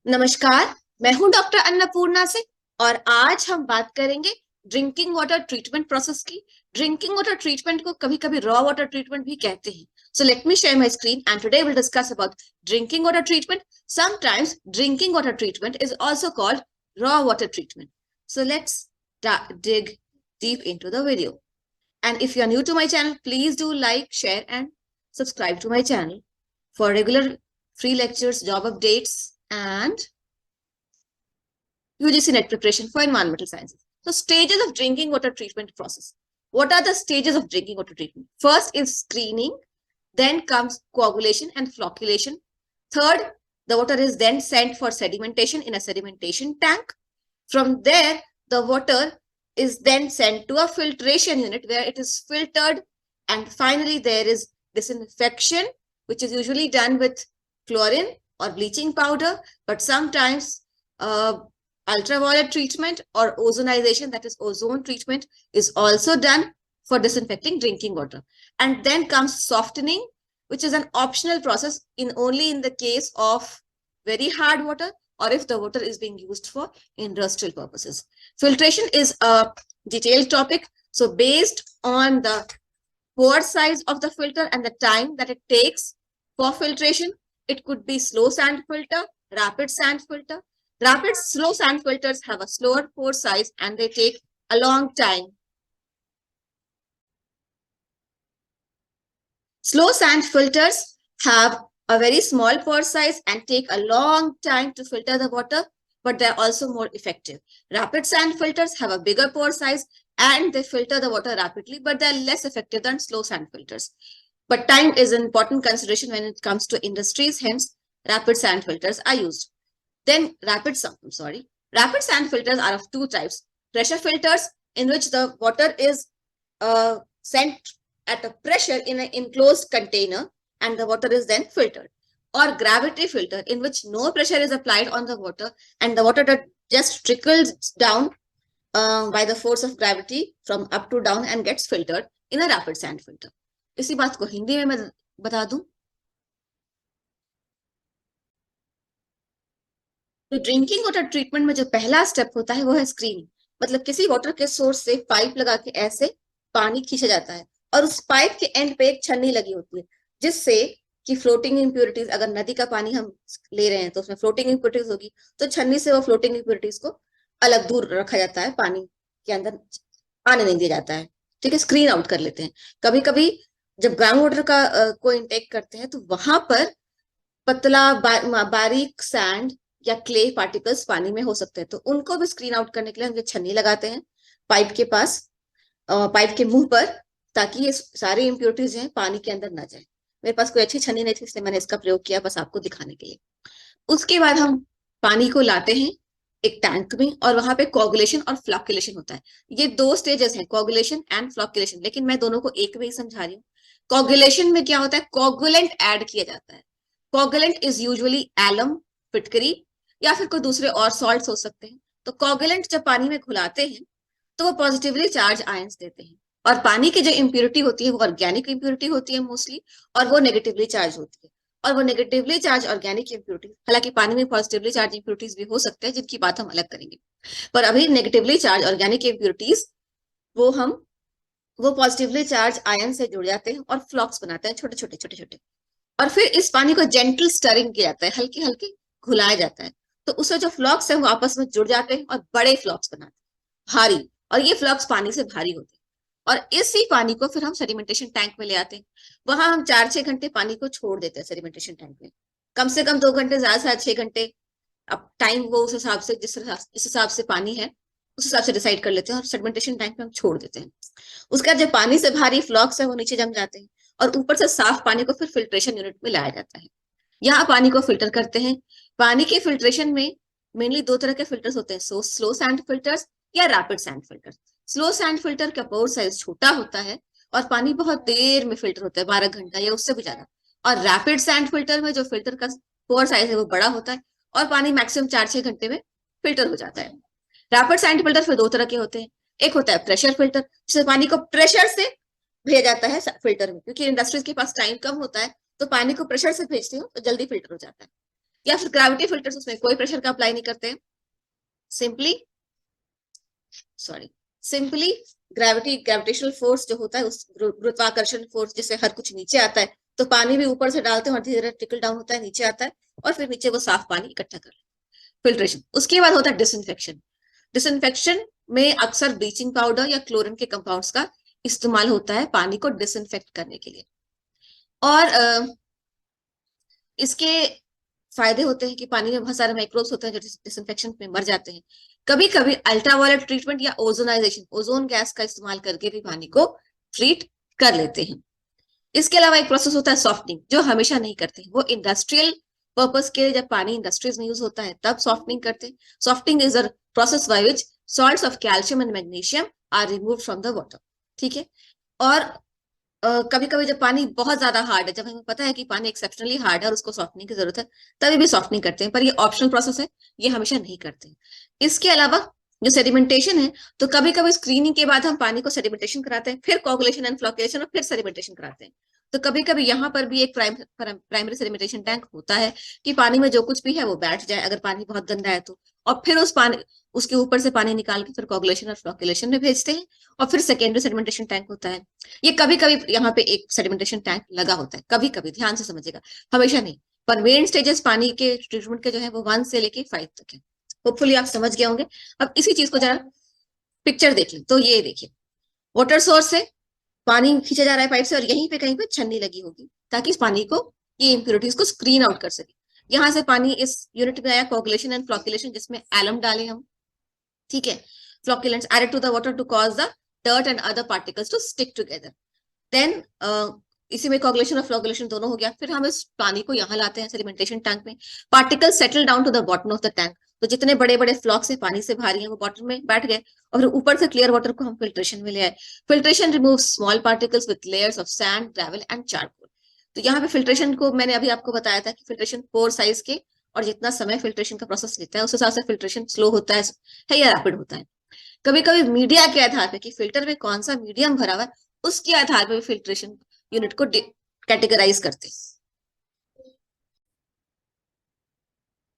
नमस्कार। मैं हूं डॉक्टर अन्नपूर्णा से और आज हम बात करेंगे ड्रिंकिंग वाटर ट्रीटमेंट प्रोसेस की। ड्रिंकिंग वाटर ट्रीटमेंट को कभी कभी रॉ वाटर ट्रीटमेंट भी कहते हैं। So let me share my screen and today we'll discuss about drinking water treatment. Sometimes drinking water treatment is also called raw water treatment. So let's dig deep into the video. And if you are new to my channel, please do like, share and subscribe to my channel for regular free lectures, job updates and UGC NET preparation for environmental sciences. So stages of drinking water treatment process. What are the stages of drinking water treatment? First is screening, then comes coagulation and flocculation. Third, the water is then sent for sedimentation in a sedimentation tank. From there, the water is then sent to a filtration unit where it is filtered. And finally, there is disinfection, which is usually done with chlorine or bleaching powder, but sometimes ultraviolet treatment or ozonization, that is ozone treatment, is also done for disinfecting drinking water. And then comes softening, which is an optional process only in the case of very hard water or if the water is being used for industrial purposes. Filtration is a detailed topic. So based on the pore size of the filter and the time that it takes for filtration, it could be slow sand filter, rapid sand filter. Rapid slow sand filters have a slower pore size and they take a long time. Slow sand filters have a very small pore size and take a long time to filter the water, but they're also more effective. Rapid sand filters have a bigger pore size and they filter the water rapidly, but they're less effective than slow sand filters. But time is an important consideration when it comes to industries, hence rapid sand filters are used. Then rapid sand filters are of two types. Pressure filters, in which the water is sent at a pressure in an enclosed container and the water is then filtered. Or gravity filter, in which no pressure is applied on the water and the water just trickles down by the force of gravity from up to down and gets filtered in a rapid sand filter. इसी बात को हिंदी में मैं बता दूं तो drinking water treatment में जो पहला स्टेप होता है वो है स्क्रीनिंग। मतलब किसी वाटर के सोर्स से पाइप लगा के ऐसे पानी खींचा जाता है और उस पाइप के एंड पे एक छन्नी लगी होती है जिससे कि फ्लोटिंग इम्प्योरिटीज, अगर नदी का पानी हम ले रहे हैं तो उसमें फ्लोटिंग इम्प्योरिटीज होगी, तो छन्नी से वो फ्लोटिंग इम्प्योरिटीज को अलग दूर रखा जाता है, पानी के अंदर आने नहीं दिया जाता है। ठीक है, स्क्रीन आउट कर लेते हैं। कभी कभी जब ग्राउंड वाटर का को इंटेक करते हैं तो वहां पर पतला बारीक सैंड या क्ले पार्टिकल्स पानी में हो सकते हैं, तो उनको भी स्क्रीन आउट करने के लिए हम ये छन्नी लगाते हैं पाइप के पास, पाइप के मुंह पर, ताकि ये सारी इम्प्योरिटीज जो है पानी के अंदर ना जाए। मेरे पास कोई अच्छी छन्नी नहीं थी इसलिए मैंने इसका प्रयोग किया बस आपको दिखाने के लिए। उसके बाद हम पानी को लाते हैं एक टैंक में और वहां पे कोगुलेशन और फ्लॉक्युलेशन होता है। ये दो स्टेजेस हैं, कोगुलेशन एंड फ्लॉक्युलेशन, लेकिन मैं दोनों को एक में ही समझा रही हूँ। कोगुलेशन में क्या होता है, कोगुलेंट ऐड किया जाता है। कोगुलेंट इज यूजुअली एलम, फिटकरी या फिर कोई दूसरे और सॉल्ट्स हो सकते हैं। तो कोगुलेंट जब पानी में घुलाते हैं तो वो पॉजिटिवली चार्ज आयंस देते हैं और पानी की जो इम्प्योरिटी होती है वो ऑर्गेनिक इम्प्योरिटी होती है मोस्टली, और वो नेगेटिवली चार्ज होती है। और वो नेगेटिवली चार्ज ऑर्गेनिक इम्प्योरिटी, हालांकि पानी में पॉजिटिवली चार्ज इम्प्योरिटीज भी हो सकते हैं जिनकी बात हम अलग करेंगे, पर अभी नेगेटिवली चार्ज ऑर्गेनिक इम्प्योरिटीज वो पॉजिटिवली चार्ज आयन से जुड़ जाते हैं और फ्लॉक्स बनाते हैं, छोटे छोटे छोटे छोटे। और फिर इस पानी को जेंटल स्टरिंग किया जाता है, हल्के हल्के घुलाया जाता है, तो उससे जो फ्लॉक्स है वो आपस में जुड़ जाते हैं और बड़े फ्लॉक्स बनाते हैं, भारी, और ये फ्लॉक्स पानी से भारी होते हैं। और इसी पानी को फिर हम सेडिमेंटेशन टैंक में ले आते हैं। वहां हम 4-6 घंटे पानी को छोड़ देते हैं सेडिमेंटेशन टैंक में, कम से कम 2 घंटे, ज्यादा से ज्यादा 6 घंटे। अब टाइम वो उस हिसाब से, जिस हिसाब से पानी है उस हिसाब से डिसाइड कर लेते हैं और सेडिमेंटेशन टैंक में हम छोड़ देते हैं। उसके बाद जो पानी से भारी फ्लॉक्स है वो नीचे जम जाते हैं और ऊपर से साफ पानी को फिर फिल्ट्रेशन यूनिट में लाया जाता है। यहाँ पानी को फिल्टर करते हैं। पानी के फिल्ट्रेशन में मेनली 2 तरह के फिल्टर्स होते हैं, स्लो सैंड फिल्टर्स या rapid sand filters. Slow sand filter का पोर साइज छोटा होता है और पानी बहुत देर में फिल्टर होता है, 12 घंटा या उससे भी ज्यादा। और रैपिड सैंड फिल्टर में जो फिल्टर का पोर साइज है वो बड़ा होता है और पानी मैक्सिमम 4-6 घंटे में फिल्टर हो जाता है। रैपिड सैंड फिल्टर फिर 2 तरह के होते हैं। एक होता है प्रेशर फिल्टर, जिससे पानी को प्रेशर से भेजा जाता है फिल्टर में, क्योंकि इंडस्ट्रीज के पास टाइम कम होता है तो पानी को प्रेशर से भेजते हो तो जल्दी फिल्टर हो जाता है। या फिर ग्रेविटी फिल्टर्स, उसमें कोई प्रेशर का अप्लाई नहीं करते हैं, सिंपली ग्रेविटेशनल फोर्स जो होता है, उस गुरुत्वाकर्षण फोर्स जिससे हर कुछ नीचे आता है, तो पानी भी ऊपर से डालते हैं और धीरे धीरे ट्रिकल डाउन होता है, नीचे आता है और फिर नीचे वो साफ पानी इकट्ठा कर फिल्ट्रेशन। उसके बाद होता है डिसइंफेक्शन। डिसइंफेक्शन में अक्सर ब्लीचिंग पाउडर या क्लोरीन के कंपाउंड्स का इस्तेमाल होता है पानी को डिसइंफेक्ट करने के लिए। और इसके फायदे होते हैं कि पानी में बहुत सारे माइक्रोब्स होते हैं जो डिसइंफेक्शन में मर जाते हैं। कभी कभी अल्ट्रावायलेट ट्रीटमेंट या ओजोनाइजेशन, ओजोन गैस का इस्तेमाल करके भी पानी को ट्रीट कर लेते हैं। इसके अलावा एक प्रोसेस होता है सॉफ्टनिंग, जो हमेशा नहीं करते हैं, वो इंडस्ट्रियल पर्पस के लिए जब पानी इंडस्ट्रीज में यूज होता है तब सॉफ्टनिंग करते हैं। Softening is a process by which salts of calcium and magnesium are removed from the water. ठीक है। और कभी कभी जब पानी बहुत ज्यादा हार्ड है, जब हमें पता है कि पानी एक्सेप्शनली हार्ड है और उसको सॉफ्टनिंग की जरूरत है, तभी भी सॉफ्टनिंग करते हैं, पर ये ऑप्शनल प्रोसेस है, ये हमेशा नहीं करते। इसके अलावा जो सेडिमेंटेशन है, तो कभी कभी स्क्रीनिंग के बाद हम पानी को सेडिमेंटेशन कराते हैं, फिर कोगुलेशन एंड फ्लोकुलेशन और फिर सेडिमेंटेशन कराते हैं। तो कभी कभी यहाँ पर भी एक प्राइमरी सेडिमेंटेशन टैंक होता है कि पानी में जो कुछ भी है वो बैठ जाए, अगर पानी बहुत गंदा है तो, और फिर उसके ऊपर से पानी निकाल के फिर कोगुलेशन और फ्लोकुलेशन में भेजते हैं, और फिर सेकेंडरी सेडिमेंटेशन टैंक होता है। ये कभी कभी यहाँ पे एक सेडिमेंटेशन टैंक लगा होता है, कभी कभी, ध्यान से समझिएगा, हमेशा नहीं। पर मेन स्टेजेस पानी के ट्रीटमेंट के जो है वो 1 से लेके 5 तक है। होपफुली आप समझ गए होंगे। अब इसी चीज को जरा पिक्चर देख लें, तो ये देखिए, वाटर सोर्स से पानी खींचा जा रहा है पाइप से, और यहीं पे कहीं पे छन्नी लगी होगी ताकि इस पानी को, ये इम्प्योरिटीज को स्क्रीन आउट कर सके। यहाँ से पानी इस यूनिट में आया कोगुलेशन एंड फ्लोकुलेशन, जिसमें एलम डाले हम। ठीक है। फ्लोकुलेंट्स added to the water to cause the dirt and other particles to stick together. Then इसी में कोगुलेशन और फ्लोकुलेशन दोनों हो गया। फिर हम इस पानी को यहाँ लाते हैं सेडिमेंटेशन टैंक में। Particle settle down to the bottom of the tank, तो जितने बड़े बड़े फ्लॉक्स है पानी से भारी है वो बॉटम में बैठ गए, और फिर ऊपर से क्लियर वाटर को हम फिल्ट्रेशन में ले आए। Filtration remove small particles with layers of sand, gravel and charcoal. तो यहाँ पे फिल्ट्रेशन को मैंने अभी आपको बताया था कि फिल्ट्रेशन 4 साइज के, और जितना समय फिल्ट्रेशन का प्रोसेस लेता है उस हिसाब से फिल्ट्रेशन स्लो होता है या रैपिड होता है। कभी कभी मीडिया के आधार पे कि फिल्टर में कौन सा मीडियम भरा हुआ है, उसके आधार पर फिल्ट्रेशन यूनिट को कैटेगराइज करते हैं।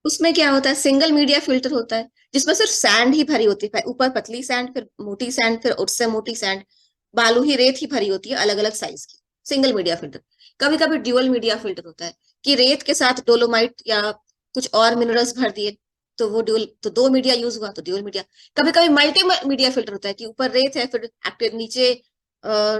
उसमें क्या होता है, सिंगल मीडिया फिल्टर होता है जिसमें सिर्फ सैंड ही भरी होती है, ऊपर पतली सैंड, फिर मोटी सैंड, फिर उससे मोटी सैंड, बालू ही रेत ही भरी होती है अलग अलग साइज की, सिंगल मीडिया फिल्टर। कभी कभी ड्यूअल मीडिया फिल्टर होता है कि रेत के साथ डोलोमाइट या कुछ और मिनरल्स भर दिए, तो वो ड्यूअल, तो 2 मीडिया यूज हुआ तो ड्यूअल मीडिया। कभी कभी मल्टी मीडिया फिल्टर होता है कि ऊपर रेत है, फिर एक्टिव नीचे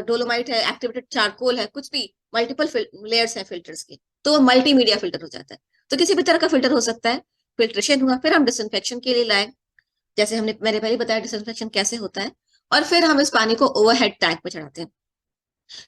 डोलोमाइट है, एक्टिवेटेड चारकोल है, कुछ भी मल्टीपल लेयर्स है फिल्टर्स के, तो वो मल्टी मीडिया फिल्टर हो जाता है। तो किसी भी तरह का फिल्टर हो सकता है। फिल्ट्रेशन हुआ, फिर हम डिसइंफेक्शन के लिए लाए, जैसे मैंने पहले बताया डिसइंफेक्शन कैसे होता है, और फिर हम इस पानी को ओवरहेड टैंक में चढ़ाते हैं।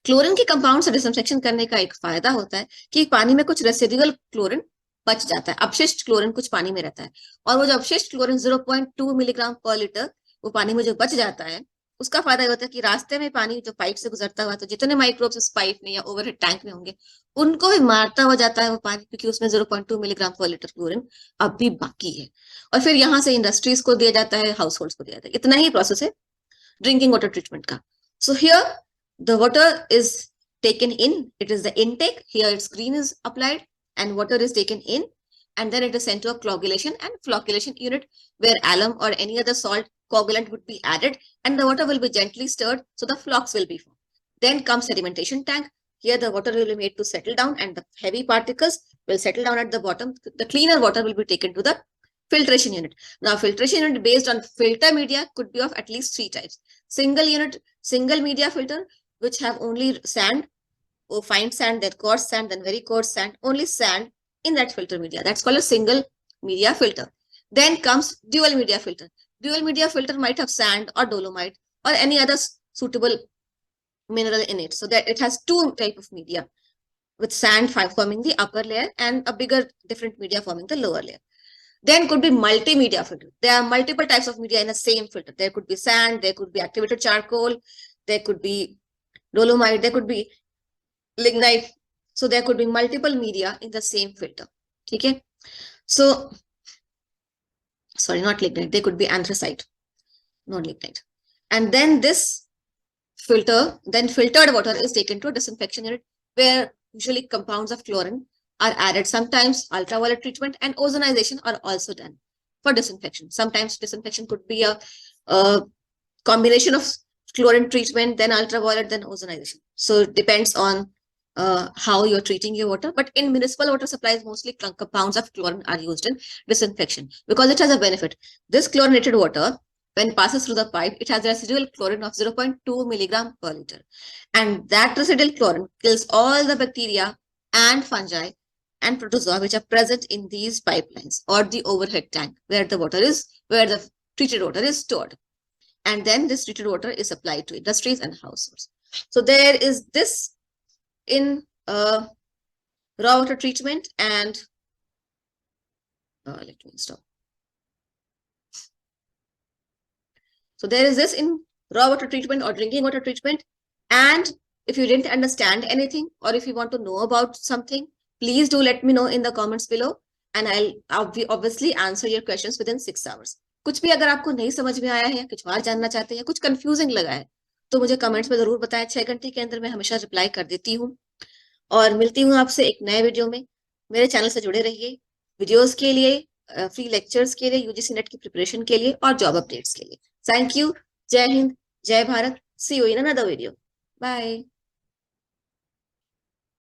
क्लोरीन के कंपाउंड से डिसइंफेक्शन करने का एक फायदा होता है कि पानी में कुछ रेसिडुअल क्लोरीन बच जाता है, अपशिष्ट क्लोरीन कुछ पानी में रहता है, और वो जो अपशिष्ट क्लोरीन 0.2 मिलीग्राम पर लीटर वो पानी में जो बच जाता है, उसका फायदा ये होता है कि रास्ते में पानी जो पाइप से गुजरता हुआ, तो जितने माइक्रोब्स इस पाइप में या ओवरहेड टैंक में होंगे उनको भी मारता हुआ जाता है वो पानी, क्योंकि उसमें 0.2 मिलीग्राम पर लीटर क्लोरीन अब भी बाकी है। और फिर यहाँ से इंडस्ट्रीज को दिया जाता है, हाउस होल्ड को दिया जाता है। इतना ही प्रोसेस है ड्रिंकिंग वाटर ट्रीटमेंट का। So here the water is taken in, it is the intake, here its screen is applied and water is taken in, and then it is sent to a coagulation and flocculation unit where alum or any other salt coagulant would be added, and the water will be gently stirred so the flocks will be formed. Then comes sedimentation tank. Here the water will be made to settle down and the heavy particles will settle down at the bottom. The cleaner water will be taken to the filtration unit. Now filtration unit based on filter media could be of at least 3 types. Single media filter, which have only sand, or fine sand, then coarse sand, then very coarse sand, only sand in that filter media. That's called a single media filter. Then comes dual media filter. Dual media filter might have sand or dolomite or any other suitable mineral in it, so that it has 2 type of media, with sand forming the upper layer and a bigger different media forming the lower layer. Then could be multimedia filter. There are multiple types of media in a same filter. There could be sand, there could be activated charcoal, there could be dolomite, there could be lignite. So there could be multiple media in the same filter. Okay. So, sorry, not lignite, there could be anthracite, not lignite. And then this filtered water is taken to a disinfection unit where usually compounds of chlorine are added. Sometimes ultraviolet treatment and ozonization are also done for disinfection. Sometimes disinfection could be a combination of chlorine treatment, then ultraviolet, then ozonization. So it depends on how you're treating your water. But in municipal water supplies, mostly compounds of chlorine are used in disinfection because it has a benefit. This chlorinated water, when it passes through the pipe, it has a residual chlorine of 0.2 milligram per liter. And that residual chlorine kills all the bacteria and fungi and protozoa which are present in these pipelines or the overhead tank where the treated water is stored. And then this treated water is supplied to industries and households. So there is this in raw water treatment, and let me stop. So there is this in raw water treatment or drinking water treatment. And if you didn't understand anything or if you want to know about something, please do let me know in the comments below, and I'll obviously answer your questions within 6 hours. कुछ भी अगर आपको नहीं समझ में आया है, कुछ और जानना चाहते हैं, कुछ कंफ्यूजिंग लगा है, तो मुझे कमेंट्स में जरूर बताएं. 6 घंटे के अंदर मैं हमेशा रिप्लाई कर देती हूँ. और मिलती हूँ आपसे एक नए वीडियो में. मेरे चैनल से जुड़े रहिए वीडियोस के लिए, फ्री लेक्चर्स के लिए, यूजीसी नेट की प्रिपरेशन के लिए और जॉब अपडेट्स के लिए. Thank you. जय हिंद, जय Bharat. See you in another video. Bye.